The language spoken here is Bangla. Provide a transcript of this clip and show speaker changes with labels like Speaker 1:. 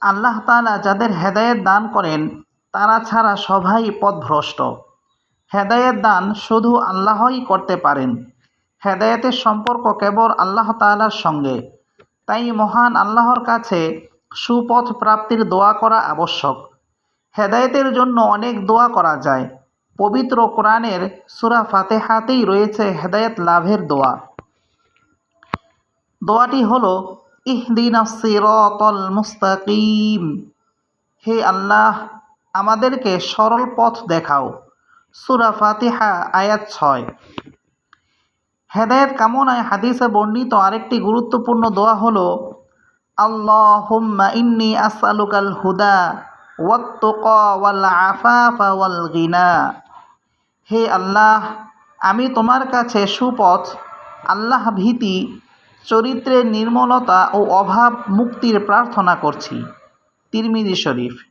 Speaker 1: আল্লাহ তাআলা যাদের হেদায়েত দান করেন তারা ছাড়া সবাই পথভ্রষ্ট। হেদায়েত দান শুধু আল্লাহই করতে পারেন। হেদায়েতের সম্পর্ক কেবল আল্লাহ তাআলার সঙ্গে। তাই মহান আল্লাহর কাছে সুপথ প্রাপ্তির দোয়া করা আবশ্যক। হেদায়েতের জন্য অনেক দোয়া করা যায়। পবিত্র কোরআনের সূরা ফাতিহাতেই রয়েছে হেদায়েত লাভের দোয়া। দোয়াটি হলো ইহদিনাস সিরাতাল মুস্তাকিম। হে আল্লাহ, আমাদেরকে সরল পথ দেখাও। সূরা ফাতিহা আয়াত 6। হেদায়েত কামনায় হাদিসে বর্ণিত আরেকটি গুরুত্বপূর্ণ দোয়া হলো আল্লাহুম্মা ইন্নী আসআলুকাল হুদা ওয়াত তুকা ওয়াল আফাফা ওয়াল গিনা। হে আল্লাহ, আমি তোমার কাছে সুপথ, আল্লাহ ভীতি, চরিত্রের নির্মলতা ও অভাব মুক্তির প্রার্থনা করছি। তিরমিজি শরীফ।